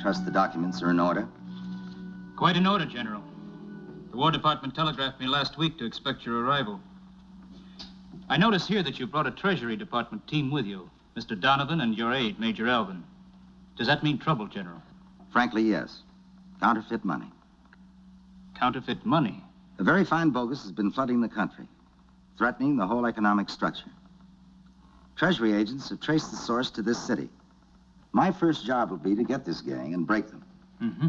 trust the documents are in order? Quite in order, General. The War Department telegraphed me last week to expect your arrival. I notice here that you brought a Treasury Department team with you, Mr. Donovan and your aide, Major Alvin. Does that mean trouble, General? Frankly, yes. Counterfeit money. Counterfeit money? A very fine bogus has been flooding the country, threatening the whole economic structure. Treasury agents have traced the source to this city. My first job will be to get this gang and break them. Mm-hmm.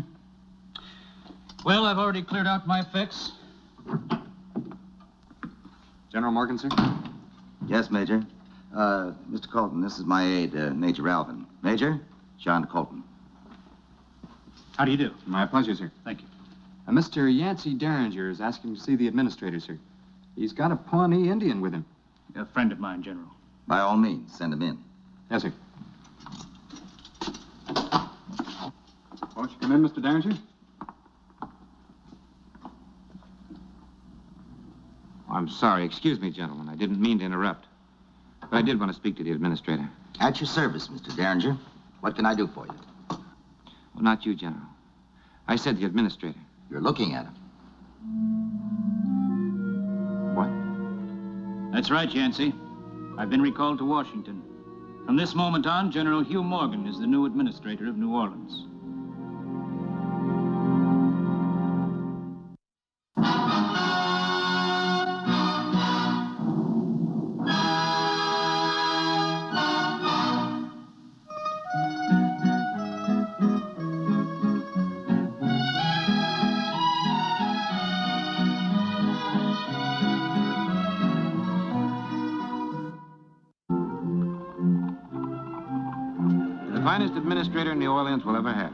Well, I've already cleared out my effects. General Morgan, sir? Yes, Major. Mr. Colton, this is my aide, Major Alvin. Major, John Colton. How do you do? My pleasure, sir. Thank you. Mr. Yancy Derringer is asking to see the administrator, sir. He's got a Pawnee Indian with him. A friend of mine, General. By all means, send him in. Yes, sir. Won't you come in, Mr. Derringer? I'm sorry. Excuse me, gentlemen. I didn't mean to interrupt. But I did want to speak to the administrator. At your service, Mr. Derringer. What can I do for you? Well, not you, General. I said the administrator. You're looking at him. What? That's right, Yancy. I've been recalled to Washington. From this moment on, General Hugh Morgan is the new administrator of New Orleans. Finest administrator New Orleans will ever have.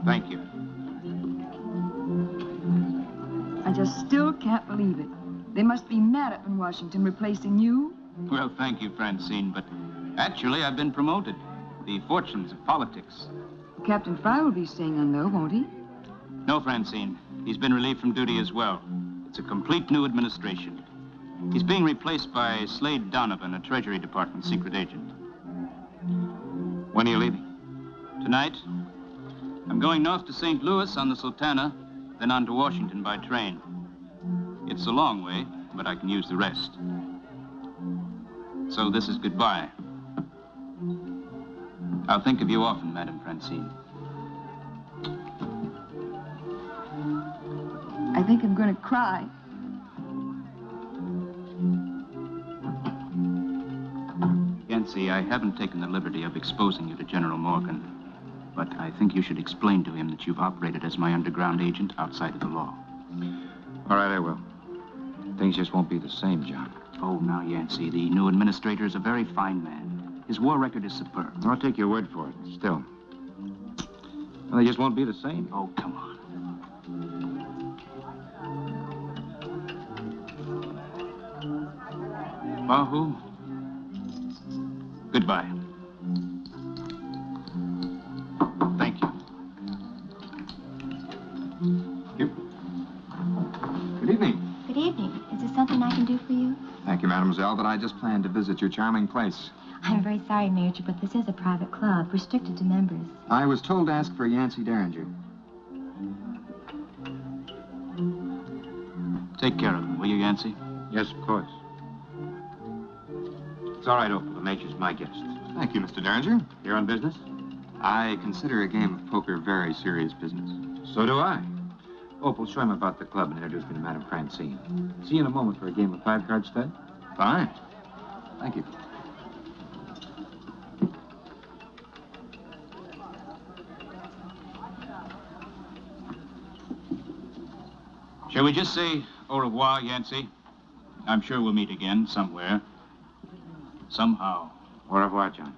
Thank you. I just still can't believe it. They must be mad up in Washington replacing you. Well, thank you, Francine, but actually I've been promoted. The fortunes of politics. Captain Fry will be staying on, though, won't he? No, Francine. He's been relieved from duty as well. It's a complete new administration. He's being replaced by Slade Donovan, a Treasury Department secret agent. When are you leaving? Tonight, I'm going north to St. Louis on the Sultana, then on to Washington by train. It's a long way, but I can use the rest. So this is goodbye. I'll think of you often, Madame Francine. I think I'm going to cry. Yancy, I haven't taken the liberty of exposing you to General Morgan, but I think you should explain to him that you've operated as my underground agent outside of the law. All right, I will. Things just won't be the same, John. Oh, now, Yancy, the new administrator is a very fine man. His war record is superb. I'll take your word for it. Still. Well, they just won't be the same. Oh, come on. Wahoo. Goodbye. Thank you. Good evening. Good evening. Is there something I can do for you? Thank you, mademoiselle, but I just planned to visit your charming place. I'm very sorry, Major, but this is a private club, restricted to members. I was told to ask for Yancy Derringer. Take care of him, will you, Yancy? Yes, of course. It's all right, Opal. The Major's my guest. Thank you, Mr. Derringer. You're on business? I consider a game of poker very serious business. So do I. Opal, show him about the club and introduce me to Madame Francine. See you in a moment for a game of five-card stud. Fine. Thank you. Shall we just say au revoir, Yancy? I'm sure we'll meet again somewhere. Somehow. Au revoir, John.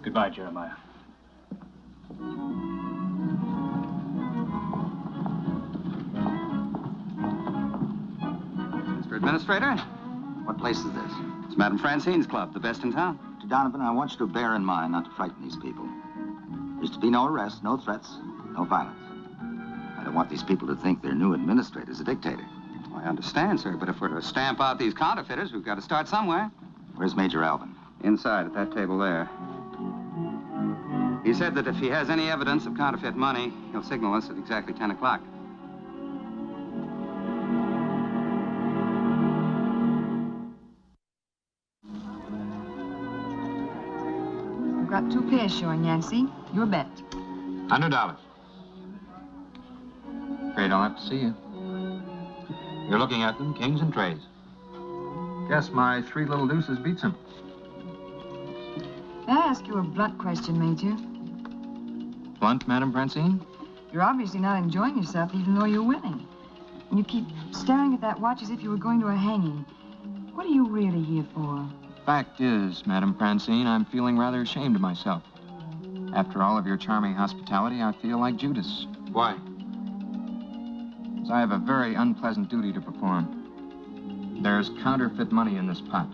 Goodbye, Jeremiah. Mr. Administrator, What place is this? it's Madame Francine's club, the best in town. Mr. Donovan, I want you to bear in mind not to frighten these people. There's to be no arrests, no threats, no violence. I don't want these people to think their new administrator's a dictator. I understand, sir, but if we're to stamp out these counterfeiters, we've got to start somewhere. Where's Major Alvin? Inside, at that table there. He said that if he has any evidence of counterfeit money, he'll signal us at exactly 10 o'clock. I've got 2 pairs showing, Yancy. Your bet. $100. Afraid I'll have to see you. You're looking at them, kings and trays. Guess my 3 little deuces beats him. May I ask you a blunt question, Major? Blunt, Madame Francine? You're obviously not enjoying yourself even though you're winning. And you keep staring at that watch as if you were going to a hanging. What are you really here for? Fact is, Madame Francine, I'm feeling rather ashamed of myself. After all of your charming hospitality, I feel like Judas. Why? Because I have a very unpleasant duty to perform. There's counterfeit money in this pot.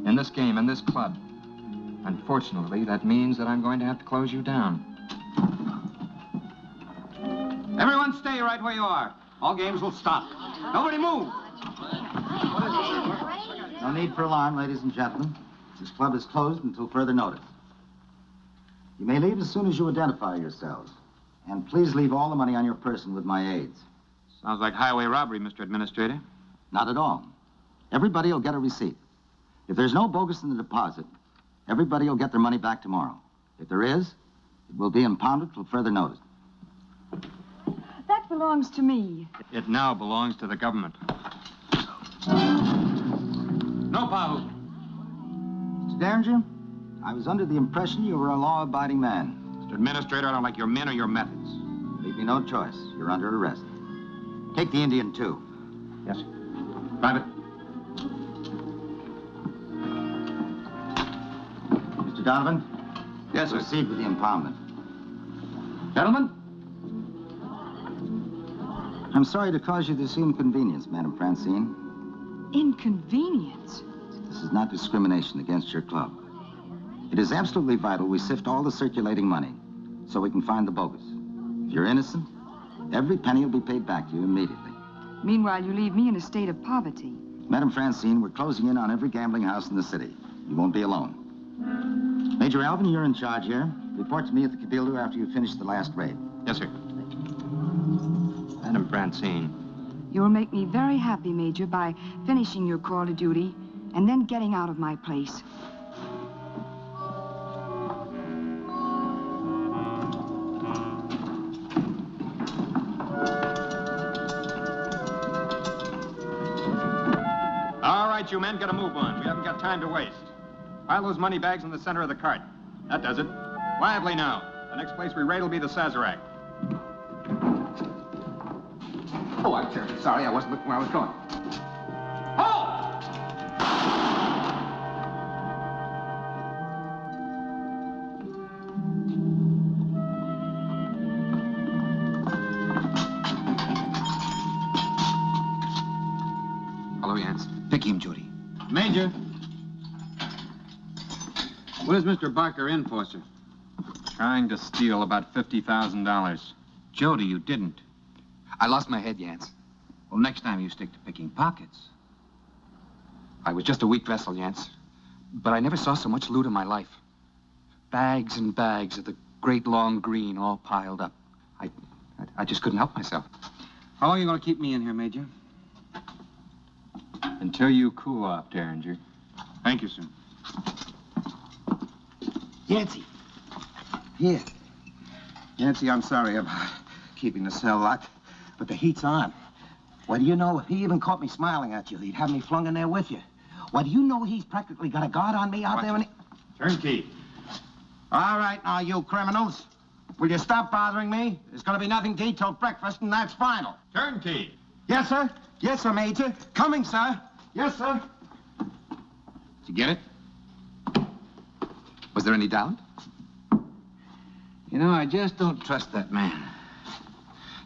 In this game, in this club. Unfortunately, that means that I'm going to have to close you down. Everyone stay right where you are. All games will stop. Nobody move. No need for alarm, ladies and gentlemen. This club is closed until further notice. You may leave as soon as you identify yourselves. And please leave all the money on your person with my aides. Sounds like highway robbery, Mr. Administrator. Not at all. Everybody will get a receipt. If there's no bogus in the deposit, everybody will get their money back tomorrow. If there is, it will be impounded till further notice. That belongs to me. It now belongs to the government. No power. Mr. Derringer, I was under the impression you were a law-abiding man. Mr. Administrator, I don't like your men or your methods. Leave me no choice. You're under arrest. Take the Indian, too. Yes, sir. Private. Mr. Donovan? Yes, sir. Proceed with the impoundment. Gentlemen? I'm sorry to cause you this inconvenience, Madame Francine. Inconvenience? This is not discrimination against your club. It is absolutely vital we sift all the circulating money so we can find the bogus. If you're innocent, every penny will be paid back to you immediately. Meanwhile, you leave me in a state of poverty. Madame Francine, we're closing in on every gambling house in the city. You won't be alone. Major Alvin, you're in charge here. Report to me at the Cabildo after you finish the last raid. Yes, sir. Madame Francine. You'll make me very happy, Major, by finishing your call to duty and then getting out of my place. All right, you men, get a move on. We haven't got time to waste. Pile those money bags in the center of the cart. That does it. Lively now. The next place we raid will be the Sazerac. Oh, I'm terribly sorry. I wasn't looking where I was going. Halt! Hello, Yance. Pick him, Judy. Major. What is Mr. Barker in for, sir? Trying to steal about $50,000. Jody, you didn't. I lost my head, Yance. Well, next time you stick to picking pockets. I was just a weak vessel, Yance. But I never saw so much loot in my life. Bags and bags of the great long green all piled up. I just couldn't help myself. How long are you going to keep me in here, Major? Until you cool off, Derringer. Thank you, sir. Yancy. Here. Yancy, I'm sorry about keeping the cell locked, but the heat's on. Why, do you know, if he even caught me smiling at you, he'd have me flung in there with you. Why, do you know he's practically got a guard on me out there? And Turnkey. All right, now, you criminals. Will you stop bothering me? There's going to be nothing to eat till breakfast, and that's final. Turnkey. Yes, sir. Yes, sir, Major. Coming, sir. Yes, sir. Did you get it? Was there any doubt? You know, I just don't trust that man.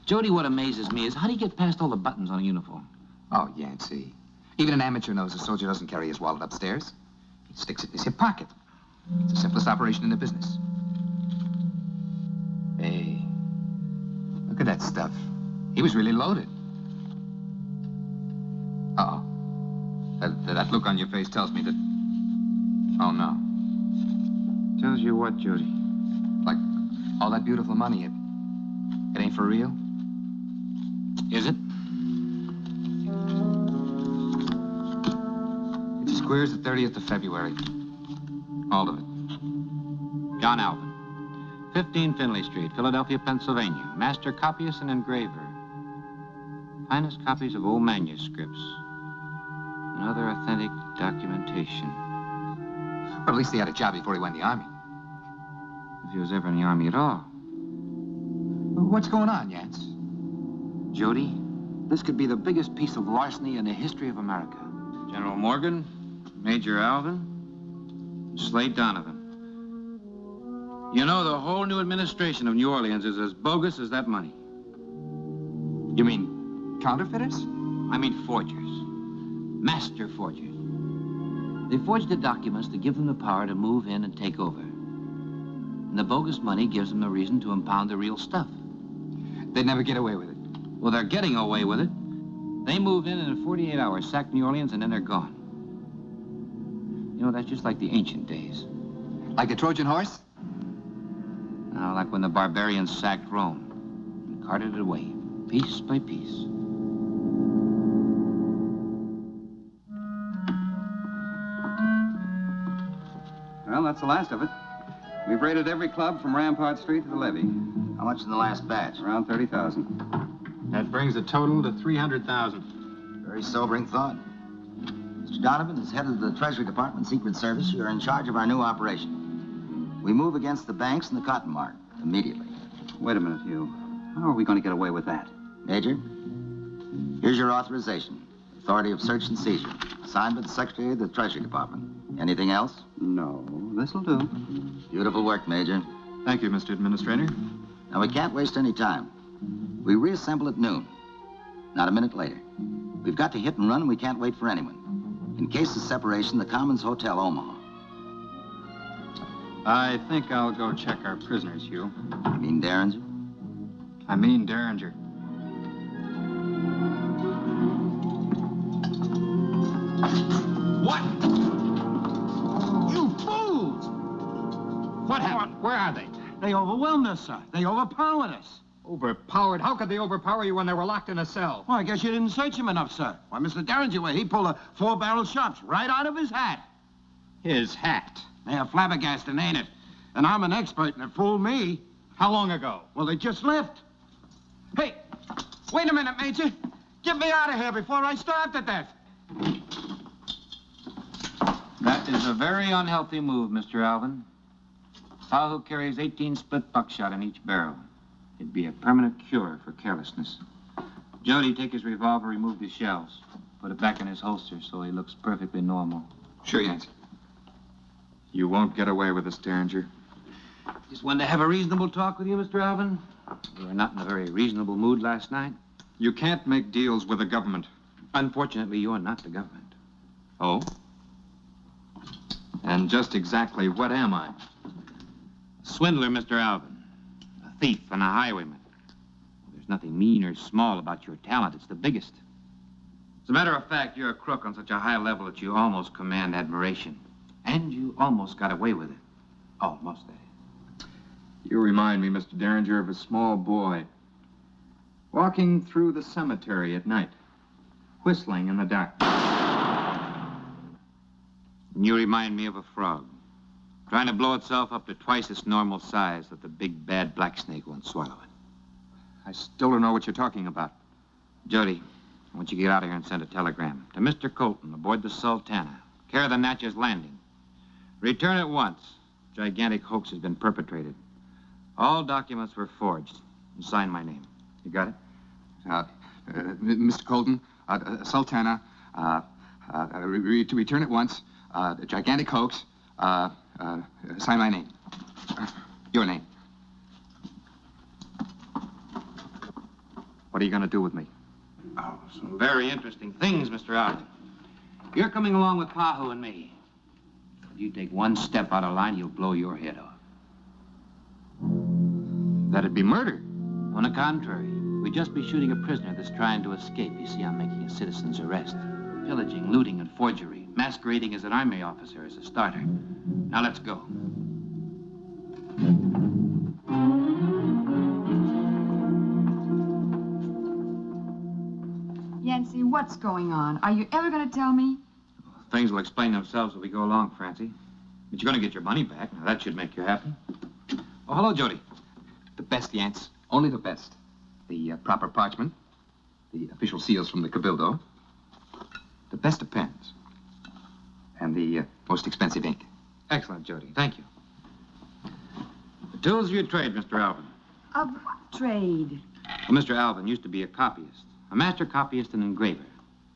Jody, what amazes me is how do you get past all the buttons on a uniform? Oh, Yancy. Even an amateur knows a soldier doesn't carry his wallet upstairs. He sticks it in his hip pocket. It's the simplest operation in the business. Hey, look at that stuff. He was really loaded. That look on your face tells me that... Oh, no. Tells you what, Jody? Like, all that beautiful money, it ain't for real? Is it? It's as queer as the 30th of February. All of it. John Alvin, 15 Finley Street, Philadelphia, Pennsylvania. Master copyist and engraver. Finest copies of old manuscripts and other authentic documentation. Well, at least he had a job before he went in the Army. If he was ever in the Army at all. What's going on, Yance? Jody, this could be the biggest piece of larceny in the history of America. General Morgan, Major Alvin, and Slade Donovan. You know, the whole new administration of New Orleans is as bogus as that money. You mean counterfeiters? I mean forgers. Master forgers. They forged the documents to give them the power to move in and take over. And the bogus money gives them the reason to impound the real stuff. They'd never get away with it. Well, they're getting away with it. They move in 48 hours, sack New Orleans, and then they're gone. You know, that's just like the ancient days. Like the Trojan horse? Now, like when the barbarians sacked Rome and carted it away, piece by piece. Well, that's the last of it. We've raided every club from Rampart Street to the levee. How much in the last batch? Around 30,000. That brings the total to 300,000. Very sobering thought. Mr. Donovan, as head of the Treasury Department Secret Service, you're in charge of our new operation. We move against the banks and the cotton market immediately. Wait a minute, Hugh. How are we going to get away with that? Major, here's your authorization. Authority of search and seizure. Signed by the Secretary of the Treasury Department. Anything else? No, this'll do. Beautiful work, Major. Thank you, Mr. Administrator. Now, we can't waste any time. We reassemble at noon. Not a minute later. We've got to hit and run, and we can't wait for anyone. In case of separation, the Commons Hotel, Omaha. I think I'll go check our prisoners, Hugh. You mean Derringer? I mean Derringer. What? You fools! What happened? Where are they? They overwhelmed us, sir. They overpowered us. Overpowered? How could they overpower you when they were locked in a cell? Well, I guess you didn't search him enough, sir. Why, Mr. Derringer, he pulled a 4-barrel shops right out of his hat. His hat. They're flabbergasting, ain't it? And I'm an expert, and it fooled me. How long ago? Well, they just left. Hey, wait a minute, Major. Get me out of here before I starve to death. That is a very unhealthy move, Mr. Alvin. Tahoe carries 18 split buckshot in each barrel. It'd be a permanent cure for carelessness. Jody, take his revolver, remove the shells. Put it back in his holster so he looks perfectly normal. Sure, Yancy. You won't get away with this, Derringer. Just wanted to have a reasonable talk with you, Mr. Alvin. You were not in a very reasonable mood last night. You can't make deals with the government. Unfortunately, you're not the government. Oh? And just exactly what am I? Swindler, Mr. Alvin. A thief and a highwayman. There's nothing mean or small about your talent. It's the biggest. As a matter of fact, you're a crook on such a high level that you almost command admiration. And you almost got away with it. Almost, that is. You remind me, Mr. Derringer, of a small boy walking through the cemetery at night, whistling in the dark. And you remind me of a frog, trying to blow itself up to twice its normal size that the big, bad black snake won't swallow it. I still don't know what you're talking about. Jody, I want you to get out of here and send a telegram to Mr. Colton aboard the Sultana, care of the Natchez Landing. Return at once. Gigantic hoax has been perpetrated. All documents were forged. And sign my name. You got it? Mr. Colton, Sultana, to return at once, the gigantic hoax, sign my name. Your name. What are you going to do with me? Oh, some very interesting things, Mr. Alvin. You're coming along with Pahu and me. If you take one step out of line, he'll blow your head off. That'd be murder. On the contrary, we'd just be shooting a prisoner that's trying to escape. You see, I'm making a citizen's arrest. Pillaging, looting, and forgery. Masquerading as an army officer as a starter. Now let's go. Yancy, what's going on? Are you ever going to tell me? Things will explain themselves as we go along, Francie. But you're going to get your money back. Now, that should make you happy. Oh, hello, Jody. The best, Yance. Only the best. The proper parchment. The official seals from the Cabildo. The best of pens. And the most expensive ink. Excellent, Jody. Thank you. The tools of your trade, Mr. Alvin. Of what trade? Well, Mr. Alvin used to be a copyist. A master copyist and engraver.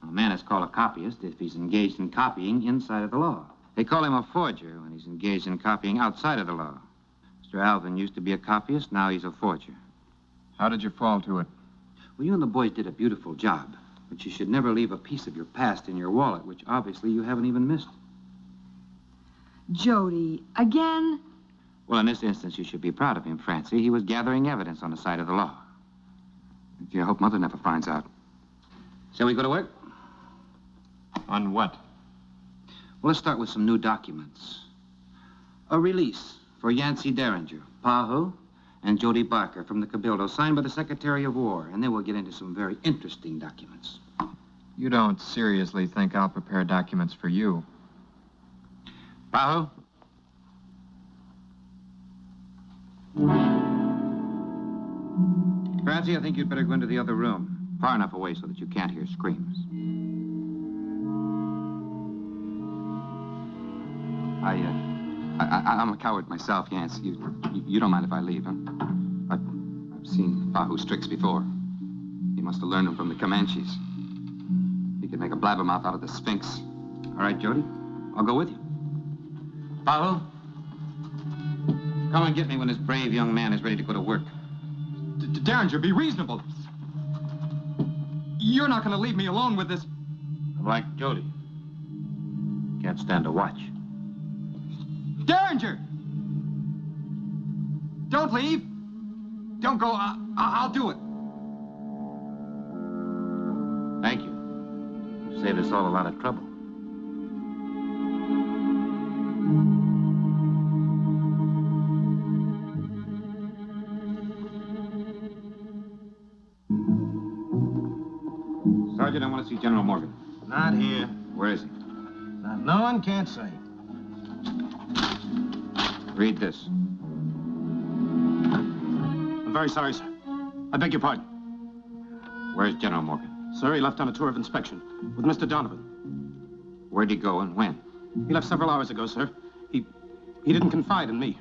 A man is called a copyist if he's engaged in copying inside of the law. They call him a forger when he's engaged in copying outside of the law. Mr. Alvin used to be a copyist, now he's a forger. How did you fall to it? Well, you and the boys did a beautiful job, but you should never leave a piece of your past in your wallet, which obviously you haven't even missed. Jody, again? Well, in this instance, you should be proud of him, Francie. He was gathering evidence on the side of the law. Gee, I hope Mother never finds out. Shall we go to work? On what? Well, let's start with some new documents. A release for Yancy Derringer, Pahu, and Jody Barker from the Cabildo, signed by the Secretary of War. And then we'll get into some very interesting documents. You don't seriously think I'll prepare documents for you? Pahu? Francie, I think you'd better go into the other room, far enough away so that you can't hear screams. I'm a coward myself, Yance. You don't mind if I leave, huh? I've seen Pahu's tricks before. He must have learned them from the Comanches. He could make a blabbermouth out of the Sphinx. All right, Jody. I'll go with you. Pahu, come and get me when this brave young man is ready to go to work. Derringer, be reasonable. You're not going to leave me alone with this. Like Jody. Can't stand to watch. Derringer! Don't leave. Don't go. I'll do it. Thank you. You saved us all a lot of trouble. Sergeant, I want to see General Morgan. Not here. Where is he? No one can't say. Read this. I'm very sorry, sir. I beg your pardon. Where's General Morgan? Sir, he left on a tour of inspection with Mr. Donovan. Where'd he go and when? He left several hours ago, sir. He didn't confide in me,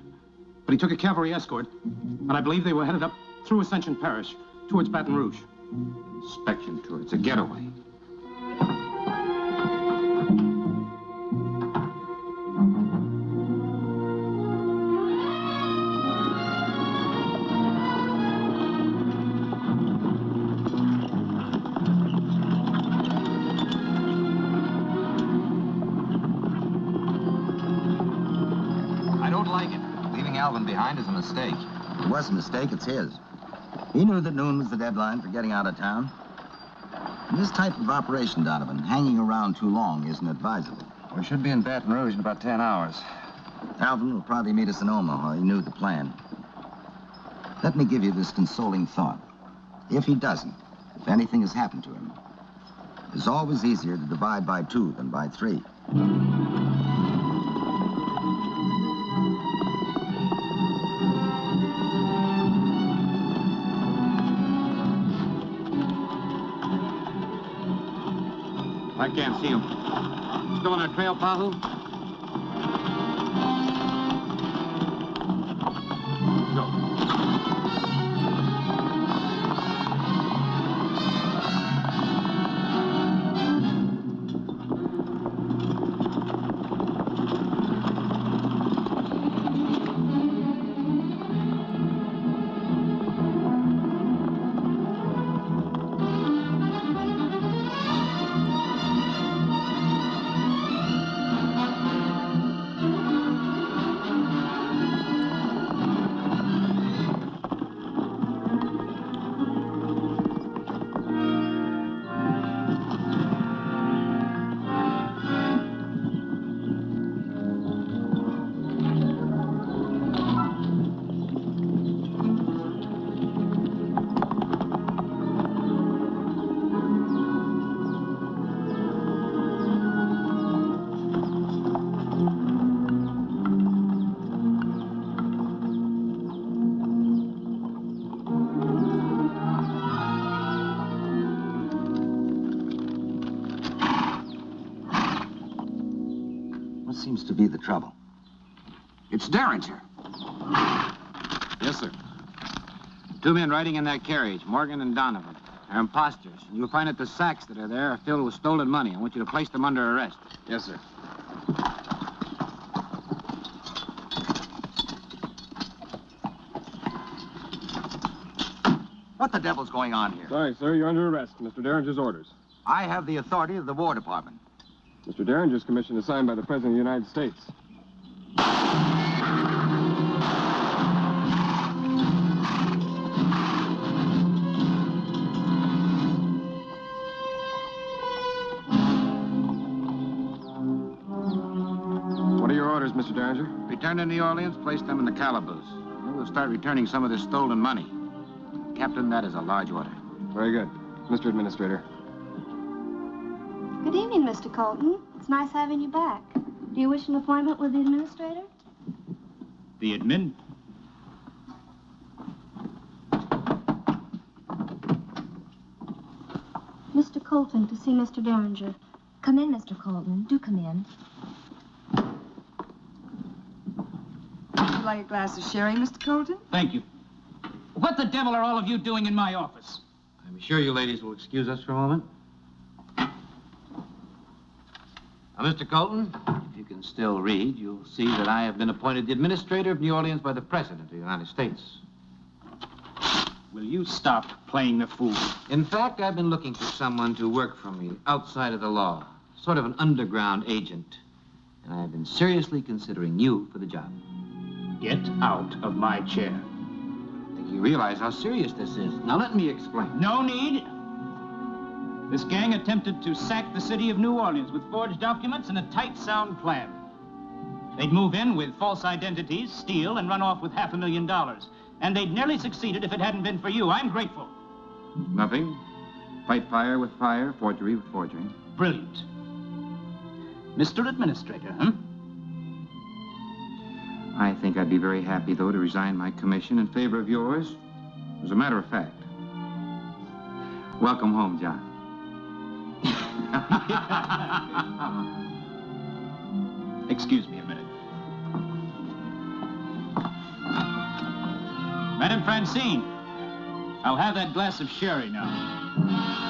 but he took a cavalry escort, and I believe they were headed up through Ascension Parish towards Baton Rouge. Inspection tour. It's a getaway. I don't like it. Leaving Alvin behind is a mistake. It was a mistake, it's his. He knew that noon was the deadline for getting out of town. In this type of operation, Donovan, hanging around too long isn't advisable. We should be in Baton Rouge in about 10 hours. Alvin will probably meet us in Omaha. He knew the plan. Let me give you this consoling thought. If he doesn't, if anything has happened to him, it's always easier to divide by 2 than by 3. I can't see him. Still on our trail, Pahu? seems to be the trouble. It's Derringer. Yes, sir. Two men riding in that carriage, Morgan and Donovan. They're imposters. And you'll find that the sacks that are there are filled with stolen money. I want you to place them under arrest. Yes, sir. What the devil's going on here? Sorry, sir. You're under arrest. Mr. Derringer's orders. I have the authority of the War Department. Mr. Derringer's commission is signed by the President of the United States. What are your orders, Mr. Derringer? Return to New Orleans, place them in the calaboose. We'll start returning some of this stolen money. Captain, that is a large order. Very good. Mr. Administrator. Good evening, Mr. Colton. It's nice having you back. Do you wish an appointment with the administrator? The admin? Mr. Colton to see Mr. Derringer. Come in, Mr. Colton. Do come in. Would you like a glass of sherry, Mr. Colton? Thank you. What the devil are all of you doing in my office? I'm sure you ladies will excuse us for a moment. Now, Mr. Colton, if you can still read, you'll see that I have been appointed the administrator of New Orleans by the President of the United States. Will you stop playing the fool? In fact, I've been looking for someone to work for me outside of the law, sort of an underground agent. And I've been seriously considering you for the job. Get out of my chair. I think you realize how serious this is. Now, let me explain. No need. This gang attempted to sack the city of New Orleans with forged documents and a tight, sound plan. They'd move in with false identities, steal, and run off with $500,000. And they'd nearly succeeded if it hadn't been for you. I'm grateful. Nothing. Fight fire with fire, forgery with forgery. Brilliant. Mr. Administrator, huh? I think I'd be very happy, though, to resign my commission in favor of yours. As a matter of fact. Welcome home, John. Excuse me a minute. Madame Francine, I'll have that glass of sherry now.